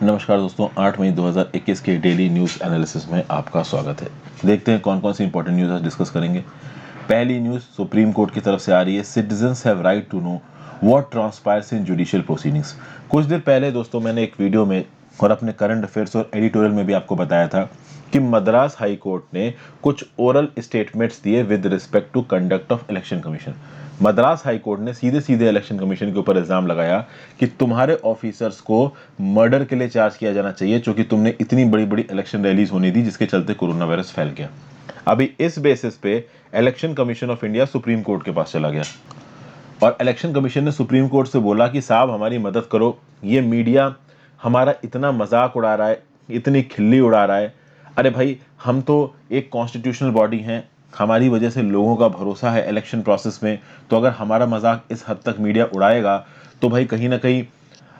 नमस्कार दोस्तों, 8 मई 2021 के डेली न्यूज़ एनालिसिस में आपका स्वागत है। देखते हैं कौन कौन सी इंपॉर्टेंट न्यूज़ आज डिस्कस करेंगे। पहली न्यूज़ सुप्रीम कोर्ट की तरफ से आ रही है। Citizens have right to know what transpires in judicial proceedings. कुछ देर पहले दोस्तों मैंने एक वीडियो में और अपने करंट अफेयर्स और एडिटोरियल में भी आपको बताया था कि मद्रास हाई कोर्ट ने कुछ ओरल स्टेटमेंट्स दिए with respect to conduct of election commission. Madras high court ने सीधे सीधे इलेक्शन कमीशन के ऊपर इल्जाम लगाया कि तुम्हारे ऑफिसर्स को मर्डर के लिए चार्ज किया जाना चाहिए, क्योंकि तुमने इतनी बड़ी बड़ी इलेक्शन रैलीज होने दी जिसके चलते कोरोना वायरस फैल गया। अभी इस बेसिस पे election commission of India supreme court के पास चला गया और इलेक्शन कमीशन ने सुप्रीम कोर्ट से बोला कि साहब हमारी मदद करो, ये मीडिया हमारा इतना मजाक उड़ा रहा है, इतनी खिल्ली उड़ा रहा है। अरे भाई, हम तो एक कॉन्स्टिट्यूशनल बॉडी हैं, हमारी वजह से लोगों का भरोसा है इलेक्शन प्रोसेस में, तो अगर हमारा मजाक इस हद तक मीडिया उड़ाएगा तो भाई कहीं ना कहीं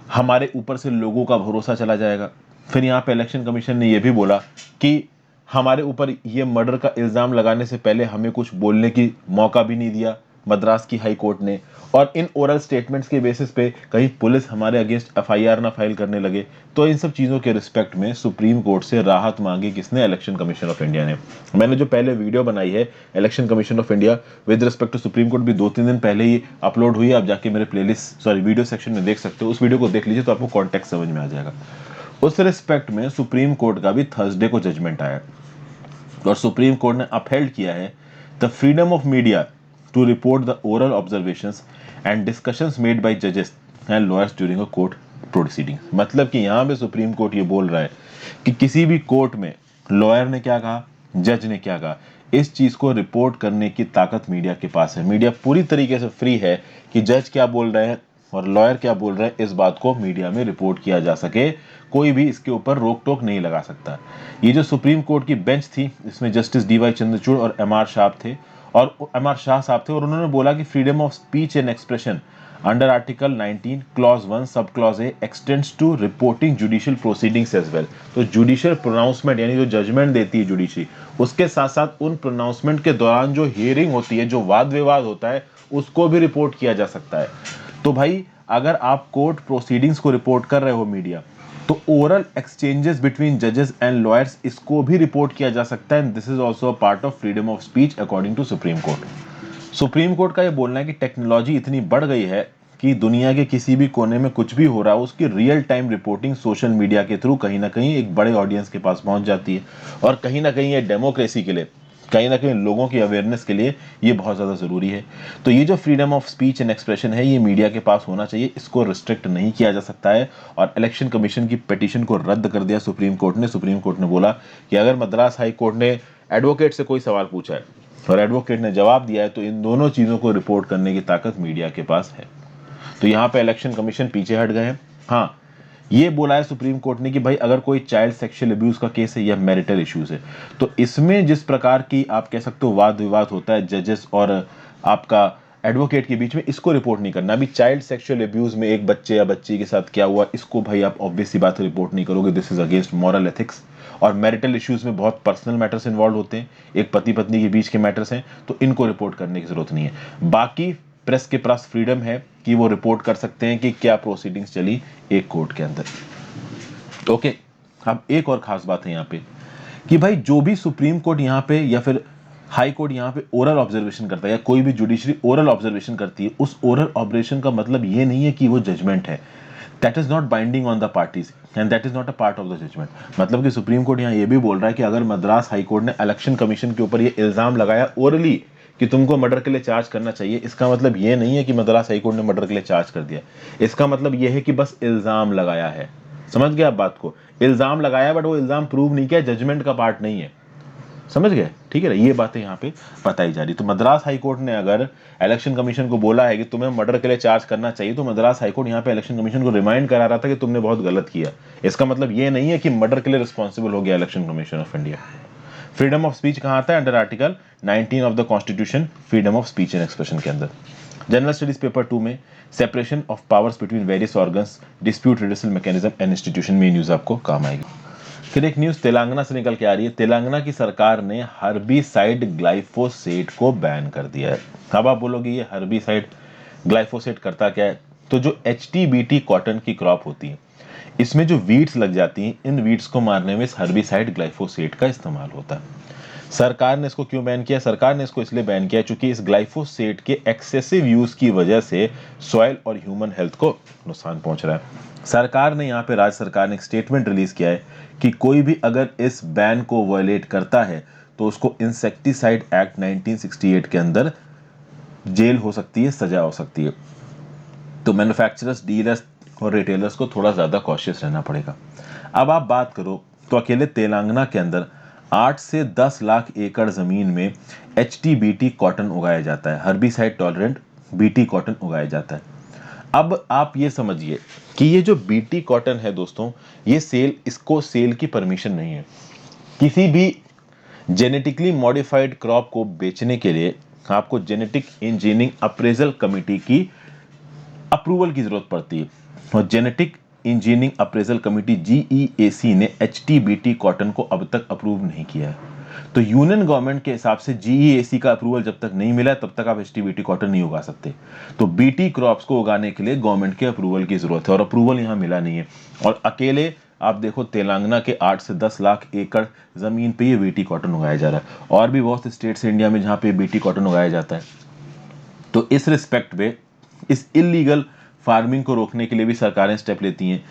हमारे ऊपर से लोगों का भरोसा चला जाएगा। फिर यहाँ पे इलेक्शन कमीशन ने यह भी बोला कि हमारे ऊपर ये मर्डर का इल्जाम लगाने से पहले हमें कुछ बोलने की मौका भी नहीं दिया मद्रास की हाई कोर्ट ने, और इन ओरल स्टेटमेंट्स के बेसिस पे कहीं पुलिस हमारे अगेंस्ट एफआईआर ना फाइल करने लगे। तो इन सब चीजों के रिस्पेक्ट में सुप्रीम कोर्ट से राहत मांगी किसने? इलेक्शन कमीशन ऑफ इंडिया ने। मैंने जो पहले वीडियो बनाई है election commission of India with respect to supreme court भी 2-3 दिन पहले ही अपलोड हुई है। आप जाके मेरे प्लेलिस्ट वीडियो सेक्शन में देख सकते हो, उस वीडियो को देख लीजिए तो आपको कॉन्टेक्स्ट समझ में आ जाएगा। उस रिस्पेक्ट में सुप्रीम कोर्ट का भी थर्सडे को जजमेंट आया और सुप्रीम कोर्ट ने अपहेल्ड किया है the freedom of media to report the oral observations and discussions made by जजेस and lawyers during a court proceeding. मतलब कि यहां पे सुप्रीम कोर्ट ये बोल रहा है कि किसी भी कोर्ट में लॉयर ने क्या कहा, जज ने क्या कहा, इस चीज को रिपोर्ट करने की ताकत मीडिया के पास है। मीडिया पूरी तरीके से फ्री है कि जज क्या बोल रहे हैं और लॉयर क्या बोल रहे हैं, इस बात को मीडिया में रिपोर्ट किया जा सके। कोई भी इसके ऊपर रोक टोक नहीं लगा सकता। ये जो सुप्रीम कोर्ट की बेंच थी, इसमें जस्टिस डीवाई चंद्रचूड़ और एमआर शाह थे और उन्होंने बोला कि freedom of speech and expression under article 19 clause 1 sub clause A extends to reporting judicial proceedings as well. तो जुडिशियल प्रोनाउंसमेंट यानी जो जजमेंट देती है जुडिशरी, उसके साथ साथ उन प्रोनाउंसमेंट के दौरान जो हियरिंग होती है, जो वाद विवाद होता है, उसको भी रिपोर्ट किया जा सकता है। तो भाई अगर आप कोर्ट प्रोसीडिंग्स को रिपोर्ट कर रहे हो मीडिया, तो ओरल एक्सचेंजेस बिटवीन जजेस एंड लॉयर्स, इसको भी रिपोर्ट किया जा सकता है। This is also a part of freedom of speech according to supreme court. Supreme court का ये बोलना है कि टेक्नोलॉजी इतनी बढ़ गई है कि दुनिया के किसी भी कोने में कुछ भी हो रहा है उसकी real time reporting social media के थ्रू कहीं ना कहीं एक बड़े ऑडियंस के पास पहुंच जाती है, और कहीं ना कहीं ये डेमोक्रेसी के लिए, कहीं ना कहीं लोगों की अवेयरनेस के लिए ये बहुत ज़्यादा ज़रूरी है। तो ये जो freedom of speech and expression है, ये मीडिया के पास होना चाहिए, इसको रिस्ट्रिक्ट नहीं किया जा सकता है। और इलेक्शन कमीशन की पिटीशन को रद्द कर दिया सुप्रीम कोर्ट ने। सुप्रीम कोर्ट ने बोला कि अगर मद्रास हाई कोर्ट ने एडवोकेट से कोई सवाल पूछा है और एडवोकेट ने जवाब दिया है, तो इन दोनों चीज़ों को रिपोर्ट करने की ताकत मीडिया के पास है। तो यहाँ पे इलेक्शन कमीशन पीछे हट गए हैं। हाँ, ये बोला है सुप्रीम कोर्ट ने कि भाई अगर कोई चाइल्ड सेक्सुअल अब्यूज का केस है या मैरिटल इश्यूज है, तो इसमें जिस प्रकार की आप कह सकते हो वाद विवाद होता है जजेस और आपका एडवोकेट के बीच में, इसको रिपोर्ट नहीं करना। अभी चाइल्ड सेक्सुअल अब्यूज में एक बच्चे या बच्ची के साथ क्या हुआ, इसको भाई आप ऑब्वियस सी बात रिपोर्ट नहीं करोगे, this is against moral ethics. और मैरिटल इश्यूज में बहुत पर्सनल मैटर्स इन्वॉल्व होते हैं, एक पति पत्नी के बीच के मैटर्स हैं, तो इनको रिपोर्ट करने की जरूरत नहीं है। बाकी प्रेस के पास फ्रीडम है कि वो रिपोर्ट कर सकते हैं कि क्या प्रोसीडिंग्स चली एक कोर्ट के अंदर। ओके, अब एक और खास बात है यहाँ पे कि भाई जो भी सुप्रीम कोर्ट यहाँ पे या फिर हाई कोर्ट यहाँ पे ओरल ऑब्जर्वेशन करता है, या कोई भी जुडिशरी ओरल ऑब्जर्वेशन करती है, उस ओरल ऑब्जर्वेशन का मतलब ये नहीं है कि वो जजमेंट है। That is not binding on the parties and that is not a part of the judgement. मतलब कि सुप्रीम कोर्ट यहाँ ये भी बोल रहा है कि अगर मद्रास हाई कोर्ट ने इलेक्शन कमीशन के ऊपर ये इल्जाम लगाया ओरली कि तुमको मर्डर के लिए चार्ज करना चाहिए, इसका मतलब ये नहीं है कि मद्रास हाई कोर्ट ने मर्डर के लिए चार्ज कर दिया। इसका मतलब ये है कि बस इल्जाम लगाया है। समझ गए आप बात को? इल्जाम लगाया, बट वो इल्जाम प्रूव नहीं किया, जजमेंट का पार्ट नहीं है। समझ गए? ठीक है ना, ये बातें यहाँ पे बताई जा रही। तो मद्रास हाई कोर्ट ने अगर इलेक्शन कमीशन को बोला है कि तुम्हें मर्डर के लिए चार्ज करना चाहिए, तो मद्रास हाई कोर्ट यहाँ पे इलेक्शन कमीशन को रिमाइंड करा रहा था कि तुमने बहुत गलत किया। इसका मतलब ये नहीं है कि मर्डर के लिए रिस्पॉन्सिबल हो गया election commission of India. Freedom of speech कहाँ आता है? Under article 19 of the constitution, freedom of speech and expression के अंदर। जनरल स्टडीज पेपर 2 में separation of powers between various organs, dispute redressal mechanism and institution में news आपको काम आएगी। फिर एक न्यूज तेलंगाना से निकल के आ रही है। तेलंगाना की सरकार ने हर्बिसाइड ग्लाइफोसेट को बैन कर दिया है। अब आप बोलोगे ये हर्बिसाइड ग्लाइफोसेट करता क्या है? तो जो HTBT कॉटन की क्रॉप होती है, इसमें जो वीड्स लग जाती हैं, इन वीड्स को मारने में इस हर्बिसाइड ग्लाइफोसेट का इस्तेमाल होता है। सरकार ने इसको क्यों बैन किया? सरकार ने इसको इसलिए बैन किया क्योंकि इस ग्लाइफोसेट के एक्सेसिव यूज की वजह से सॉइल और ह्यूमन हेल्थ को नुकसान पहुंच रहा है। सरकार ने यहाँ पे, राज्य सरकार ने एक स्टेटमेंट रिलीज किया है कि कोई भी अगर इस बैन को वायलेट करता है तो उसको इंसेक्टिसाइड एक्ट 1968 के अंदर जेल हो सकती है, सजा हो सकती है। तो मैन्युफैक्चरर्स, डीलर्स और रिटेलर्स को थोड़ा ज़्यादा कॉशियस रहना पड़ेगा। अब आप बात करो तो अकेले तेलंगाना के अंदर 8 से 10 लाख एकड़ ज़मीन में HT-BT कॉटन उगाया जाता है, हर्बिसाइड टॉलरेंट BT कॉटन उगाया जाता है। अब आप ये समझिए कि ये जो BT कॉटन है दोस्तों, ये इसको सेल की परमिशन नहीं है। किसी भी जेनेटिकली मॉडिफाइड क्रॉप को बेचने के लिए आपको जेनेटिक इंजीनियरिंग अप्रेजल कमेटी की अप्रूवल की जरूरत पड़ती है, और genetic engineering appraisal committee GEAC ने HT-BT कॉटन को अब तक अप्रूव नहीं किया है। तो यूनियन गवर्नमेंट के हिसाब से GEAC का अप्रूवल जब तक नहीं मिला तब तक आप HT-BT कॉटन नहीं उगा सकते। तो BT क्रॉप्स को उगाने के लिए गवर्नमेंट के अप्रूवल की जरूरत है, और अप्रूवल यहाँ मिला नहीं है। और अकेले आप देखो तेलंगाना के 8 से 10 लाख एकड़ जमीन पे ये BT कॉटन उगाया जा रहा है, और भी बहुत स्टेट्स इंडिया में जहाँ पे BT कॉटन उगाया जाता है। तो इस रिस्पेक्ट पे इस इलीगल फार्मिंग को रोकने के लिए भी सरकारें स्टेप लेती हैं।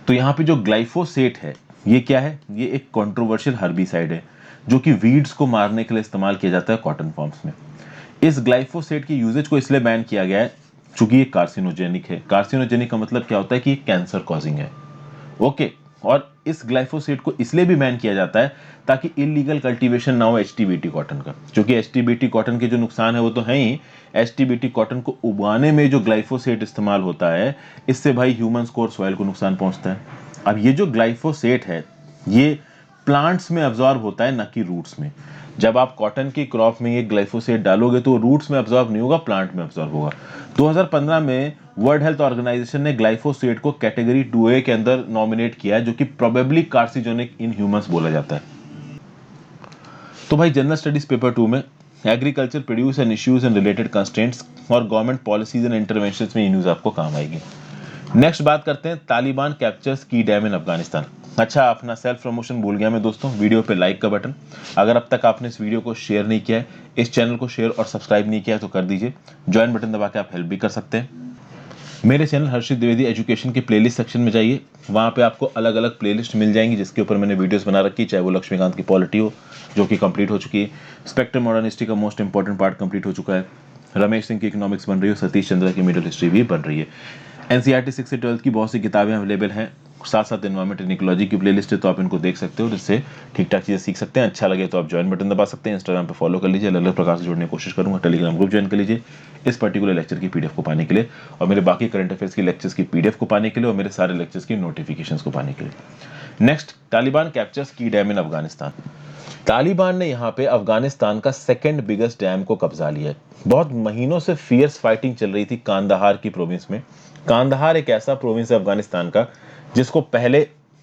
तो यहाँ पे जो ग्लाइफोसेट है, ये क्या है? ये एक कंट्रोवर्शियल हर्बिसाइड है जो कि वीड्स को मारने के लिए इस्तेमाल किया जाता है कॉटन फॉर्म्स में। इस ग्लाइफोसेट की यूजेज को इसलिए बैन किया गया है क्योंकि ये कार्सिनोजेनिक है। कार्सिनोजेनिक का मतलब क्या होता है? कि कैंसर कॉजिंग है। ओके, और इस ग्लाइफोसेट को इसलिए भी बैन किया जाता है ताकि इलीगल कल्टीवेशन ना हो HT-BT कॉटन का, क्योंकि HT-BT कॉटन के जो नुकसान है वो तो है ही। HT-BT कॉटन को उगाने में जो ग्लाइफोसेट इस्तेमाल होता है, इससे भाई ह्यूमंस को और सॉइल को नुकसान पहुंचता है। अब ये जो ग्लाइफोसेट है, ये प्लांट्स में अब्जॉर्ब होता है, ना कि रूट्स में। जब आप कॉटन की क्रॉप में ये ग्लाइफोसेट डालोगे तो रूट्स में अब्जॉर्ब नहीं होगा, प्लांट में अब्जॉर्ब होगा। 2015 में वर्ल्ड हेल्थ ऑर्गेनाइजेशन ने ग्लाइफोसेट को कैटेगरी 2A के अंदर नॉमिनेट किया है, जो कि प्रोबेबली कार्सिनोजेनिक इन ह्यूमंस बोला जाता है। तो भाई जनरल स्टडीज पेपर 2 में agriculture produce and issues and related constraints और गवर्नमेंट पॉलिसीज एंड इंटरवेंशंस में ये न्यूज आपको काम आएगी। नेक्स्ट बात करते हैं, तालिबान कैप्चर्स की डैम इन अफगानिस्तान। अच्छा, अपना सेल्फ प्रमोशन भूल गया मैं दोस्तों। वीडियो पे लाइक का बटन, अगर अब तक आपने इस वीडियो को शेयर नहीं किया है, इस चैनल को शेयर और सब्सक्राइब नहीं किया है तो कर दीजिए। ज्वाइन बटन दबा के आप हेल्प भी कर सकते हैं। मेरे चैनल हर्षित द्विवेदी एजुकेशन के प्लेलिस्ट सेक्शन में जाइए, वहाँ पे आपको अलग अलग प्लेलिस्ट मिल जाएंगी जिसके ऊपर मैंने वीडियोस बना रखी, चाहे वो लक्ष्मीकांत की पॉलिटी हो जो कि कंप्लीट हो चुकी है, स्पेक्ट्रम मॉडर्न हिस्ट्री का मोस्ट इंपॉर्टेंट पार्ट कंप्लीट हो चुका है, रमेश सिंह की इकोनॉमिक्स बन रही है, सतीश चंद्र की मिडिल हिस्ट्री भी बन रही है, NCERT 6 से 12 की बहुत सी किताबें अवेलेबल हैं, साथ साथ एनवायरमेंट एंड इकोलॉजी की प्लेलिस्ट है, तो आप इनको देख सकते हो, जिससे ठीक ठाक चीज़ें सीख सकते हैं। अच्छा लगे तो आप ज्वाइन बटन दबा सकते हैं। इंस्टाग्राम पे फॉलो कर लीजिए, अलग अलग प्रकार से जुड़ने की कोशिश करूंगा। टेलीग्राम ग्रुप ज्वाइन कर लीजिए इस पर्टिकुलर लेक्चर की PDF को पाने के लिए, और मेरे बाकी करंट अफेयर्स की लेक्चर्स की PDF को पाने के लिए, और मेरे सारे लेक्चर्स की नोटिफिकेशंस को पाने के लिए। नेक्स्ट, तालिबान कैप्चर्स की डैम इन अफगानिस्तान। तालिबान ने यहाँ पे अफगानिस्तान का सेकंड बिगेस्ट डैम को कब्जा लिया है। बहुत महीनों से फियर्स फाइटिंग चल रही थी कांदाहार की प्रोविंस में। कांदाहार एक ऐसा प्रोविंस है अफगानिस्तान का जिसको पहले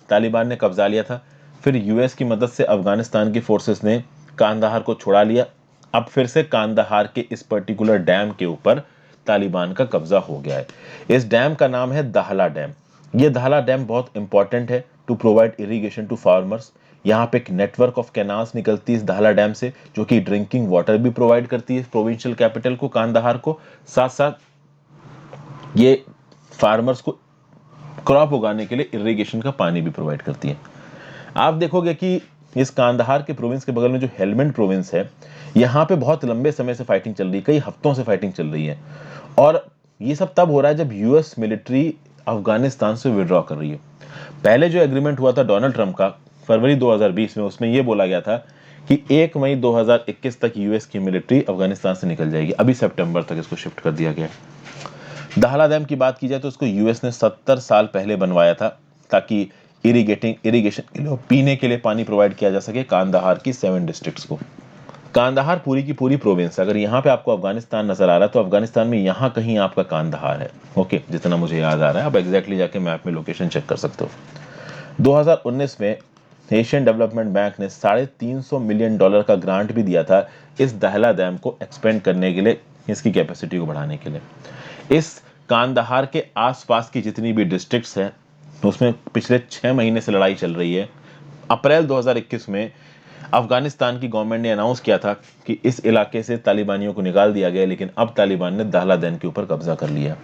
तालिबान ने कब्जा लिया था, फिर US की मदद से अफगानिस्तान की फोर्सेस ने कांदाहार को छुड़ा लिया। अब फिर से कांदाहार के इस पर्टिकुलर डैम के ऊपर तालिबान का कब्जा हो गया है। इस डैम का नाम है दाहला डैम। ये दाहला डैम बहुत इंपॉर्टेंट है to provide irrigation to farmers. यहाँ पे एक नेटवर्क ऑफ कैनाल्स निकलती है इस दाहला डैम से, जो कि ड्रिंकिंग वाटर भी प्रोवाइड करती है प्रोविंशियल कैपिटल को, कांदाहार को। साथ साथ ये फार्मर्स को क्रॉप उगाने के लिए इरिगेशन का पानी भी प्रोवाइड करती है। आप देखोगे कि इस कांदाहार के प्रोविंस के बगल में जो हेलमंड प्रोविंस है, यहाँ पे बहुत लंबे समय से फाइटिंग चल रही है, कई हफ्तों से फाइटिंग चल रही है, और ये सब तब हो रहा है जब US मिलिट्री अफगानिस्तान से विड्रॉ कर रही है। पहले जो एग्रीमेंट हुआ था डोनाल्ड ट्रंप का फरवरी 2020 में, उसमें यह बोला गया था कि 1 मई 2021 तक US की मिलिट्री अफगानिस्तान से निकल जाएगी। अभी सितंबर तक इसको शिफ्ट कर दिया गया। दाहला डैम की बात की जाए तो इसको US ने 70 साल पहले बनवाया था ताकि इरिगेशन के लिए, पीने के लिए पानी प्रोवाइड किया जा सके कांदाहार की 7 डिस्ट्रिक्ट्स को। कांदाहार पूरी की पूरी प्रोविंस, अगर यहाँ पे आपको अफगानिस्तान नजर आ रहा है तो अफगानिस्तान में यहाँ कहीं आपका कांदाहार है। ओके, जितना मुझे याद आ रहा है, आप एग्जैक्टली जाके मैप में लोकेशन चेक कर सकते हो। 2019 में एशियन डेवलपमेंट बैंक ने $350 मिलियन का ग्रांट भी दिया था इस दाहला डैम को एक्सपेंड करने के लिए, इसकी कैपेसिटी को बढ़ाने के लिए। इस कांदाहार के आसपास की जितनी भी डिस्ट्रिक्ट्स हैं उसमें पिछले 6 महीने से लड़ाई चल रही है। अप्रैल 2021 में अफगानिस्तान की गवर्नमेंट ने अनाउंस किया था कि इस इलाके से तालिबानियों को निकाल दिया गया, लेकिन अब तालिबान ने दाहलादैन के ऊपर कब्जा कर लिया।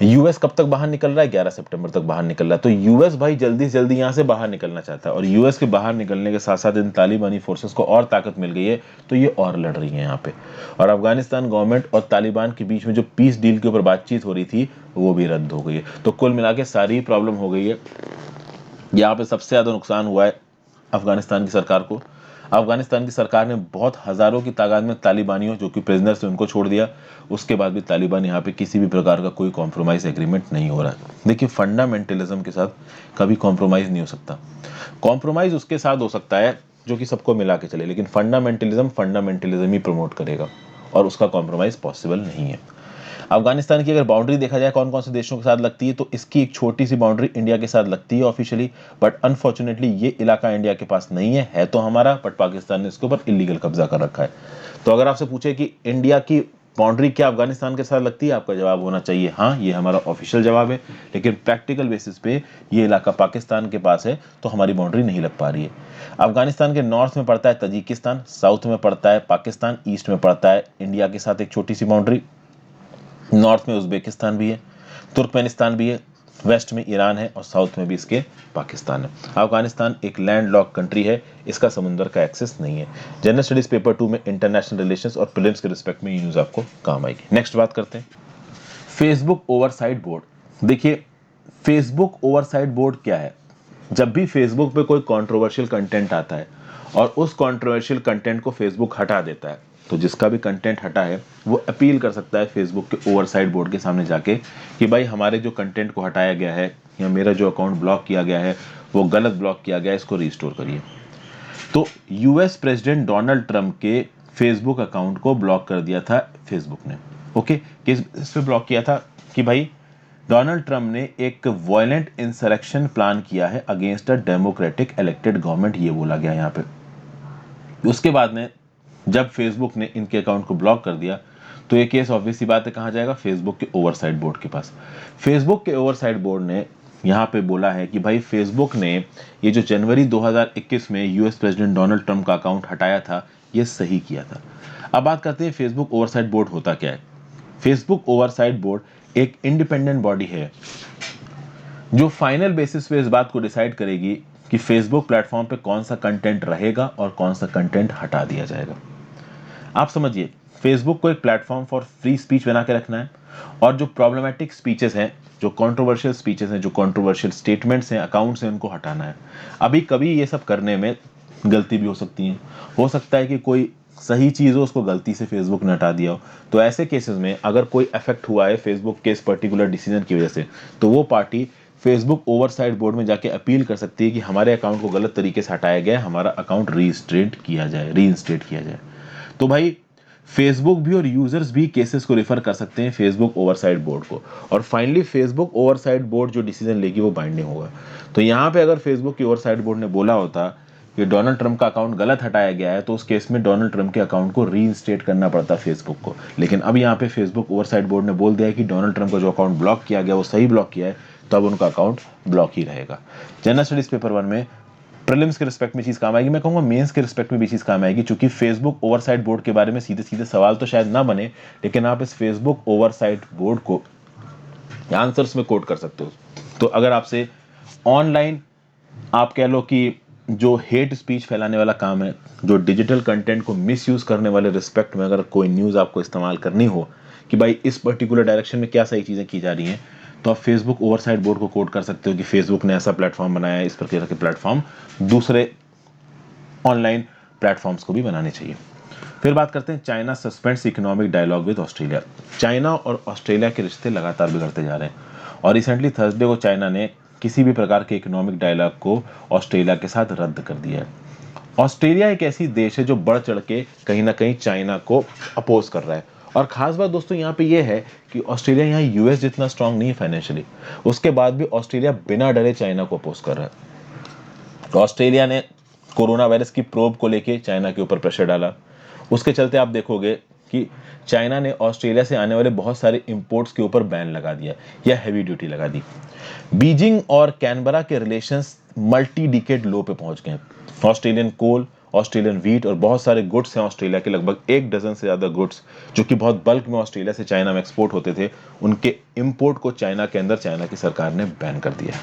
यूएस कब तक बाहर निकल रहा है? 11 सितंबर तक बाहर निकल रहा है। तो यूएस भाई जल्दी से जल्दी यहां से बाहर निकलना चाहता है, और यूएस के बाहर निकलने के साथ साथ इन तालिबानी फोर्सेस को और ताकत मिल गई है, तो ये और लड़ रही है यहाँ पे। और अफगानिस्तान गवर्नमेंट और तालिबान के बीच में जो पीस डील के ऊपर बातचीत हो रही थी वो भी रद्द हो गई है। तो कुल मिला के सारी प्रॉब्लम हो गई है। यहाँ पे सबसे ज्यादा नुकसान हुआ है अफगानिस्तान की सरकार को। अफगानिस्तान की सरकार ने बहुत हजारों की तादाद में तालिबानियों जो कि प्रिजनर्स थे उनको छोड़ दिया। उसके बाद भी तालिबान यहाँ पे किसी भी प्रकार का कोई कॉम्प्रोमाइज एग्रीमेंट नहीं हो रहा है। देखिए, फंडामेंटलिज्म के साथ कभी कॉम्प्रोमाइज नहीं हो सकता। कॉम्प्रोमाइज उसके साथ हो सकता है जो कि सबको मिला के चले, लेकिन फंडामेंटलिज्म ही प्रमोट करेगा, और उसका कॉम्प्रोमाइज पॉसिबल नहीं है। अफगानिस्तान की अगर बाउंड्री देखा जाए कौन कौन से देशों के साथ लगती है, तो इसकी एक छोटी सी बाउंड्री इंडिया के साथ लगती है ऑफिशियली, बट अनफॉर्चुनेटली ये इलाका इंडिया के पास नहीं है तो हमारा, बट पाकिस्तान ने इसके ऊपर इलीगल कब्जा कर रखा है। तो अगर आपसे पूछे कि इंडिया की बाउंड्री क्या अफगानिस्तान के साथ लगती है, आपका जवाब होना चाहिए हाँ, ये हमारा ऑफिशियल जवाब है। लेकिन प्रैक्टिकल बेसिस पे ये इलाका पाकिस्तान के पास है, तो हमारी बाउंड्री नहीं लग पा रही है। अफगानिस्तान के नॉर्थ में पड़ता है तजिकिस्तान, साउथ में पड़ता है पाकिस्तान, ईस्ट में पड़ता है इंडिया के साथ एक छोटी सी बाउंड्री, नॉर्थ में उज्बेकिस्तान भी है, तुर्कमेनिस्तान भी है, वेस्ट में ईरान है, और साउथ में भी इसके पाकिस्तान है। अफगानिस्तान एक लैंड लॉक कंट्री है, इसका समुद्र का एक्सेस नहीं है। जनरल स्टडीज पेपर 2 में इंटरनेशनल रिलेशंस और प्रीलिम्स के रिस्पेक्ट में ये न्यूज आपको काम आएगी। नेक्स्ट बात करते हैं फेसबुक ओवरसाइट बोर्ड। देखिए, फेसबुक ओवरसाइट बोर्ड क्या है? जब भी फेसबुक पे कोई कंट्रोवर्शियल कंटेंट आता है और उस कंट्रोवर्शियल कंटेंट को फेसबुक हटा देता है, तो जिसका भी कंटेंट हटा है वो अपील कर सकता है फेसबुक के ओवरसाइट बोर्ड के सामने जाके कि भाई हमारे जो कंटेंट को हटाया गया है या मेरा जो अकाउंट ब्लॉक किया गया है वो गलत ब्लॉक किया गया है, इसको रिस्टोर करिए। तो यूएस प्रेसिडेंट डोनाल्ड ट्रंप के फेसबुक अकाउंट को ब्लॉक कर दिया था फेसबुक ने। ओके, किस पे ब्लॉक किया था? कि भाई डोनाल्ड ट्रंप ने एक वायलेंट इंसरेक्शन प्लान किया है against a democratic elected government, ये बोला गया यहाँ पे। उसके बाद में जब फेसबुक ने इनके अकाउंट को ब्लॉक कर दिया, तो ये केस ऑब्वियस सी बात है कहां जाएगा? फेसबुक के ओवरसाइट बोर्ड के पास। फेसबुक के ओवरसाइट बोर्ड ने यहां पे बोला है कि भाई फेसबुक ने ये जो जनवरी 2021 में यूएस प्रेसिडेंट डोनाल्ड ट्रंप का अकाउंट हटाया था, ये सही किया था। अब बात करते हैं फेसबुक ओवरसाइट बोर्ड होता क्या है। फेसबुक ओवरसाइट बोर्ड एक इंडिपेंडेंट बॉडी है जो फाइनल बेसिस पे इस बात को डिसाइड करेगी कि फेसबुक प्लेटफॉर्म पे कौन सा कंटेंट रहेगा और कौन सा कंटेंट हटा दिया जाएगा। आप समझिए, फेसबुक को एक प्लेटफॉर्म फॉर फ्री स्पीच बना के रखना है, और जो प्रॉब्लमेटिक स्पीचेस हैं, जो कंट्रोवर्शियल स्पीचेस हैं, जो कंट्रोवर्शियल स्टेटमेंट्स हैं, अकाउंट्स हैं, उनको हटाना है। अभी कभी ये सब करने में गलती भी हो सकती है। हो सकता है कि कोई सही चीज़ हो, उसको गलती से फेसबुक ने हटा दिया हो। तो ऐसे केसेस में अगर कोई अफेक्ट हुआ है फेसबुक के इस पर्टिकुलर डिसीजन की वजह से, तो वो पार्टी फेसबुक ओवरसाइट बोर्ड में जाके अपील कर सकती है कि हमारे अकाउंट को गलत तरीके से हटाया गया है, हमारा अकाउंट रीइंस्टेट किया जाए। तो भाई फेसबुक भी और यूजर्स भी केसेस को रेफर कर सकते हैं फेसबुक ओवरसाइट बोर्ड को, और फाइनली फेसबुक ओवरसाइट बोर्ड जो डिसीजन लेगी वो बाइंडिंग होगा। तो यहाँ पे अगर फेसबुक की ओवरसाइट बोर्ड ने बोला होता कि डोनाल्ड ट्रंप का अकाउंट गलत हटाया गया है, तो उस केस में डोनाल्ड ट्रंप के अकाउंट को रीइंस्टेट करना पड़ता फेसबुक को। लेकिन अब यहाँ पे फेसबुक ओवरसाइट बोर्ड ने बोल दिया है कि डोनाल्ड ट्रंप का जो अकाउंट ब्लॉक किया गया वो सही ब्लॉक किया है, तो अब उनका अकाउंट ब्लॉक ही रहेगा। जनरल स्टडीज पेपर 1 में प्रीलिम्स के रिस्पेक्ट में चीज काम आएगी, मैं कहूंगा मेंस के रिस्पेक्ट में भी चीज काम आएगी, क्योंकि फेसबुक ओवरसाइट बोर्ड के बारे में सीधे सीधे सवाल तो शायद ना बने, लेकिन आप इस फेसबुक ओवरसाइट बोर्ड को आंसर्स में कोट कर सकते हो। तो अगर आपसे ऑनलाइन आप कह लो कि जो हेट स्पीच फैलाने वाला काम है, जो डिजिटल कंटेंट को मिसयूज करने वाले रिस्पेक्ट में अगर कोई न्यूज आपको इस्तेमाल करनी हो कि भाई इस पर्टिकुलर डायरेक्शन में क्या सही चीजें की जा रही हैं, तो आप फेसबुक ओवरसाइट बोर्ड को कोड कर सकते हो कि फेसबुक ने ऐसा प्लेटफॉर्म बनाया है, इस प्रकार के प्लेटफॉर्म दूसरे ऑनलाइन प्लेटफॉर्म्स को भी बनाने चाहिए। फिर बात करते हैं China suspends economic dialogue with Australia. China और ऑस्ट्रेलिया के रिश्ते लगातार बिगड़ते जा रहे हैं, और रिसेंटली थर्सडे को चाइना ने किसी भी प्रकार के इकोनॉमिक डायलॉग को ऑस्ट्रेलिया के साथ रद्द कर दिया है। ऑस्ट्रेलिया एक ऐसी देश है जो बढ़ चढ़ के कहीं ना कहीं चाइना को अपोज कर रहा है, और खास बात दोस्तों यहाँ पे ये है कि ऑस्ट्रेलिया यहाँ यूएस जितना स्ट्रांग नहीं है फाइनेंशियली, उसके बाद भी ऑस्ट्रेलिया बिना डरे चाइना को अपोज कर रहा है। तो ऑस्ट्रेलिया ने कोरोना वायरस की प्रोब को लेके चाइना के ऊपर प्रेशर डाला, उसके चलते आप देखोगे कि चाइना ने ऑस्ट्रेलिया से आने वाले बहुत सारे इंपोर्ट्स के ऊपर बैन लगा दिया या हैवी ड्यूटी लगा दी। बीजिंग और कैनबरा के रिलेशंस मल्टी डिकेड लो पे पहुंच गए। ऑस्ट्रेलियन कोल, ऑस्ट्रेलियन व्हीट और बहुत सारे गुड्स हैं ऑस्ट्रेलिया के, लगभग 1 डजन से ज्यादा गुड्स जो कि बहुत बल्क में ऑस्ट्रेलिया से चाइना में एक्सपोर्ट होते थे, उनके इंपोर्ट को चाइना के अंदर चाइना की सरकार ने बैन कर दिया।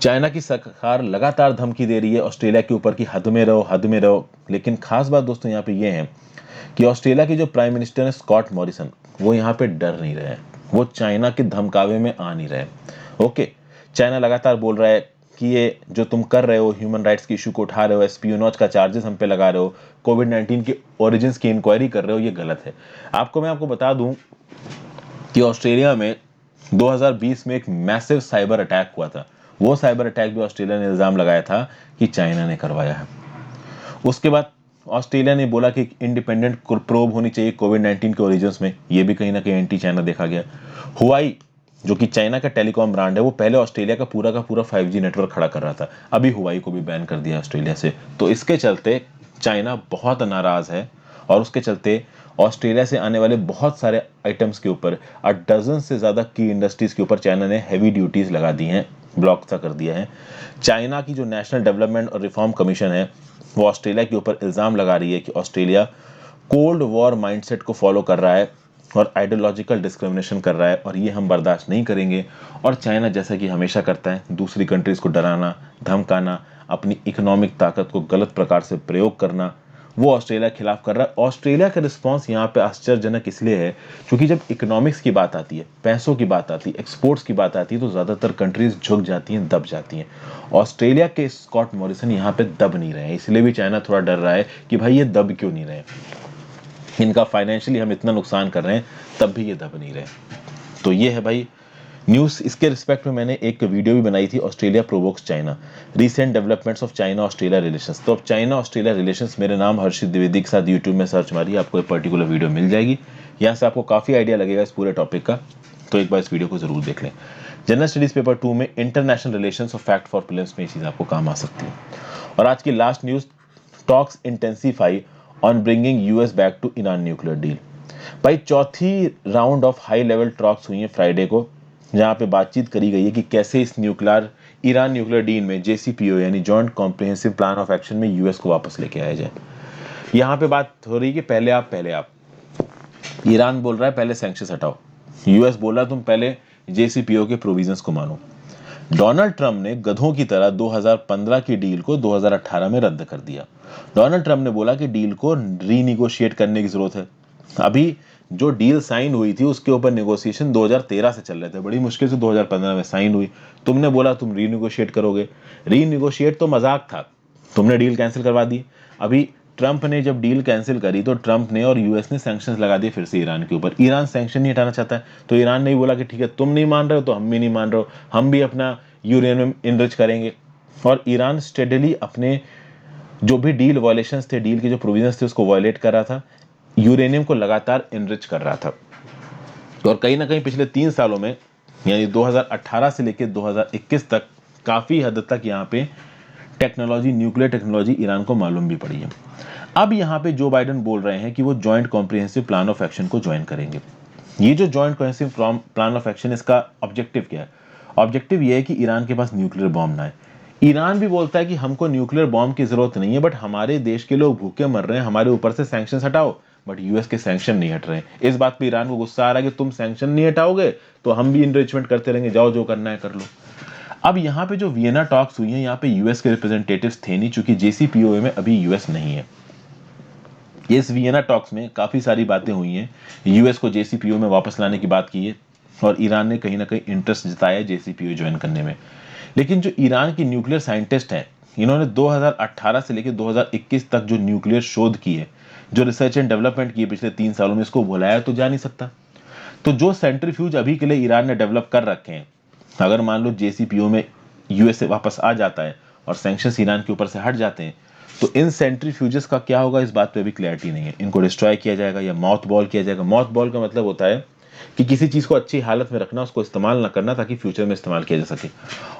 चाइना की सरकार लगातार धमकी दे रही है ऑस्ट्रेलिया के ऊपर कि हद में रहो, हद में रहो। लेकिन खास बात दोस्तों यहाँ पे ये है कि ऑस्ट्रेलिया के जो प्राइम मिनिस्टर है स्कॉट मॉरिसन, वो यहाँ पे डर नहीं रहे, वो चाइना के धमकावे में आ नहीं रहे। ओके, चाइना लगातार बोल रहा है कि ये जो तुम कर रहे हो, ह्यूमन राइट्स की इशू को उठा रहे हो, एस्पियोनॉज का चार्जेस हम पे लगा रहे हो, कोविड-19 के ओरिजिन्स की इंक्वायरी कर रहे हो, ये गलत है। मैं आपको बता दूं कि ऑस्ट्रेलिया में 2020 में एक मैसिव साइबर अटैक हुआ था। वो साइबर अटैक भी ऑस्ट्रेलिया ने इल्जाम लगाया था कि चाइना ने करवाया है। उसके बाद ऑस्ट्रेलिया ने बोला कि इंडिपेंडेंट प्रोब होनी चाहिए कोविड-19 के ओरिजिन्स में, ये भी कहीं ना कहीं एंटी चाइना देखा गया। हुआई जो कि चाइना का टेलीकॉम ब्रांड है, वो पहले ऑस्ट्रेलिया का पूरा 5G नेटवर्क खड़ा कर रहा था, अभी हुआई को भी बैन कर दिया ऑस्ट्रेलिया से। तो इसके चलते चाइना बहुत नाराज है और उसके चलते ऑस्ट्रेलिया से आने वाले बहुत सारे आइटम्स के ऊपर 18 से ज्यादा की इंडस्ट्रीज के ऊपर चाइना ने हैवी ड्यूटीज लगा दी हैं, ब्लॉक सा कर दिया है। चाइना की जो नेशनल डेवलपमेंट और रिफॉर्म कमीशन है, वो ऑस्ट्रेलिया के ऊपर इल्जाम लगा रही है कि ऑस्ट्रेलिया कोल्ड वॉर माइंडसेट को फॉलो कर रहा है और आइडियोलॉजिकल डिस्क्रिमिनेशन कर रहा है, और ये हम बर्दाश्त नहीं करेंगे। और चाइना जैसा कि हमेशा करता है, दूसरी कंट्रीज को डराना, धमकाना, अपनी इकोनॉमिक ताकत को गलत प्रकार से प्रयोग करना, वो ऑस्ट्रेलिया के खिलाफ कर रहा है। ऑस्ट्रेलिया का रिस्पॉन्स यहाँ पे आश्चर्यजनक इसलिए है क्योंकि जब इकोनॉमिक्स की बात आती है, पैसों की बात आती है, एक्सपोर्ट्स की बात आती है, तो ज्यादातर कंट्रीज झुक जाती हैं, दब जाती हैं। ऑस्ट्रेलिया के स्कॉट मॉरिसन यहाँ पे दब नहीं रहे हैं, इसलिए भी चाइना थोड़ा डर रहा है कि भाई ये दब क्यों नहीं रहे, इनका फाइनेंशियली हम इतना नुकसान कर रहे हैं तब भी ये दब नहीं रहे। तो ये है भाई न्यूज़। इसके रिस्पेक्ट में मैंने एक वीडियो भी बनाई थी, Australia provokes China, recent developments of China Australia relations. तो अब चाइना ऑस्ट्रेलिया रिलेशंस, मेरे नाम हर्षित द्विवेदी के साथ यूट्यूब में सर्च मारिए, आपको एक पर्टिकुलर वीडियो मिल जाएगी। यहाँ से आपको काफ़ी आइडिया लगेगा इस पूरे टॉपिक का, तो एक बार इस वीडियो को जरूर देख लें। जनरल स्टडीज पेपर 2 में international relations of fact for prelims में ये चीज़ आपको काम आ सकती है। और आज की last news, talks intensify on bringing US back to Iran nuclear deal. भाई चौथी round of high level talks हुई है फ्राइडे को, जहां पे बातचीत करी गई है कि कैसे इस ईरान न्यूक्लियर डील में JCPOA यानी joint comprehensive plan of action में यूएस को वापस लेके आया जाए। यहां पे बात हो रही है कि पहले आप ईरान बोल रहा है पहले सैंक्शंस हटाओ, यूएस बोल रहा है तुम पहले JCPOA के प्रोविजंस को मानो। डोनाल्ड ट्रंप ने गधों की तरह 2015 की डील को 2018 में रद्द कर दिया। डोनाल्ड ट्रंप ने बोला कि डील को रीनिगोशिएट करने की जरूरत है। अभी जो डील साइन हुई थी उसके ऊपर नेगोशिएशन 2013 से चल रहे थे, बड़ी मुश्किल से 2015 में साइन हुई। तुमने बोला तुम रीनिगोशिएट करोगे, रीनिगोशिएट तो मजाक था, तुमने डील कैंसिल करवा दी। अभी ट्रंप ने जब डील कैंसिल करी तो ट्रंप ने और यूएस ने सैंक्शंस लगा दिए फिर से ईरान के ऊपर। ईरान सैंक्शन नहीं हटाना चाहता है, तो ईरान ने बोला कि ठीक है तुम नहीं मान रहे हो तो हम भी नहीं मान रहे हो, हम भी अपना यूरेनियम इनरिच करेंगे। और ईरान स्टेडली अपने जो भी डील वायलेशंस थे, डील के जो प्रोविजंस थे, उसको वायलेट कर रहा था, यूरेनियम को लगातार इनरिच कर रहा था। और कहीं ना कहीं पिछले 3 सालों में यानी 2018 से लेकर 2021 तक काफी हद तक यहाँ पे टेक्नोलॉजी, न्यूक्लियर टेक्नोलॉजी ईरान को मालूम भी पड़ी है। अब यहाँ पे जो बाइडेन बोल रहे हैं कि वो joint comprehensive plan of action को ज्वाइन करेंगे। ये जो joint comprehensive plan of action, इसका ऑब्जेक्टिव क्या है? ऑब्जेक्टिव ये है कि ईरान के पास न्यूक्लियर बॉम्ब ना है। ईरान भी बोलता है कि हमको न्यूक्लियर बॉम्ब की जरूरत नहीं है, बट हमारे देश के लोग भूखे मर रहे हैं, हमारे ऊपर से सैंक्शन हटाओ, बट यूएस के सैंक्शन नहीं हट रहे हैं। इस बात पे ईरान को गुस्सा आ रहा है कि तुम सैंक्शन नहीं हटाओगे तो हम भी इनरिचमेंट करते रहेंगे, जाओ जो करना है कर लो। अब यहाँ पे जो वियना टॉक्स हुई हैं, यहाँ पे यूएस के रिप्रेजेंटेटिव्स थे नहीं, चूंकि JCPOA में अभी यूएस नहीं है। इस वियना टॉक्स में काफी सारी बातें हुई हैं, यूएस को JCPOA में वापस लाने की बात की है और ईरान ने कहीं ना कहीं इंटरेस्ट जताया JCPOA ज्वाइन करने में। लेकिन जो ईरान की न्यूक्लियर साइंटिस्ट हैं, इन्होंने 2018 से लेकर 2021 तक जो न्यूक्लियर शोध की है, जो रिसर्च एंड डेवलपमेंट की है पिछले 3 सालों में, इसको भुलाया तो जा नहीं सकता। तो जो सेंट्रीफ्यूज अभी के लिए ईरान ने डेवलप कर रखे हैं, अगर मान लो JCPOA में यूएस से वापस आ जाता है और सैंक्शंस ईरान के ऊपर से हट जाते हैं, तो इन सेंट्रीफ्यूजेस का क्या होगा इस बात पे भी क्लैरिटी नहीं है। इनको डिस्ट्रॉय किया जाएगा या मॉथ बॉल किया जाएगा। मॉथ बॉल का मतलब होता है कि किसी चीज को अच्छी हालत में रखना, उसको इस्तेमाल ना करना ताकि फ्यूचर में इस्तेमाल किया जा सके।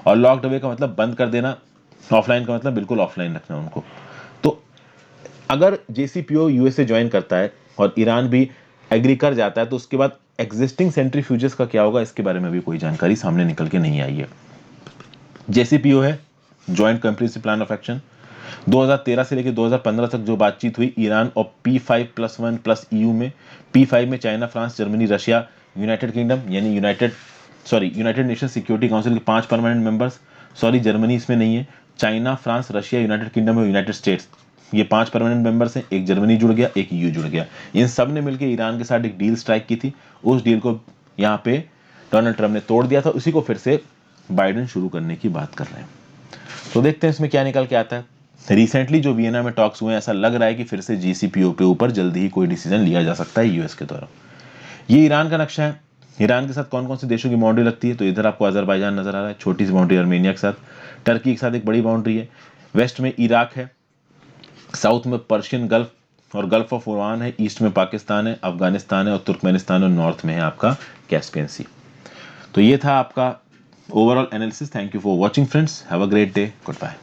और लॉक्ड अवे का मतलब बंद कर देना, ऑफलाइन का मतलब बिल्कुल ऑफलाइन रखना उनको। तो अगर JCPOA यूएस से ज्वाइन करता है और ईरान भी एग्री कर जाता है तो उसके बाद एग्जिस्टिंग सेंट्रीफ्यूजेस का क्या होगा, इसके बारे में भी कोई जानकारी सामने निकल के नहीं आई है। JCPO है, joint comprehensive plan of action. 2013 से लेकर 2015 तक जो बातचीत हुई ईरान और P5+1 प्लस EU में, P5 में China, France, Germany, Russia, United kingdom यानी यूनाइटेड नेशन सिक्योरिटी काउंसिल के 5 परमानेंट मेंबर्स, सॉरी जर्मनी इसमें नहीं है, China, France, Russia, United kingdom और यूनाइटेड स्टेट्स, ये 5 परमानेंट मेंबर्स हैं। एक जर्मनी जुड़ गया, एक EU जुड़ गया। इन सब ने मिलकर ईरान के साथ एक डील स्ट्राइक की थी। उस डील को यहाँ पे डोनाल्ड ट्रंप ने तोड़ दिया था, उसी को फिर से बाइडेन शुरू करने की बात कर रहे हैं। तो देखते हैं इसमें क्या निकल के आता है। रिसेंटली जो वियना में टॉक्स हुए हैं, ऐसा लग रहा है कि फिर से JCPO के ऊपर जल्दी ही कोई डिसीजन लिया जा सकता है US के द्वारा। ये ईरान का नक्शा है। ईरान के साथ कौन कौन से देशों की बाउंड्री लगती है, तो इधर आपको अजरबैजान नजर आ रहा है, छोटी सी बाउंड्री अर्मेनिया के साथ, टर्की के साथ एक बड़ी बाउंड्री है, वेस्ट में इराक है, साउथ में पर्शियन गल्फ और गल्फ ऑफ ओमान है, ईस्ट में पाकिस्तान है, अफगानिस्तान है और तुर्कमेनिस्तान, और नॉर्थ में है आपका कैस्पियन सी। तो ये था आपका overall analysis. Thank you for watching friends, have a great day, good bye.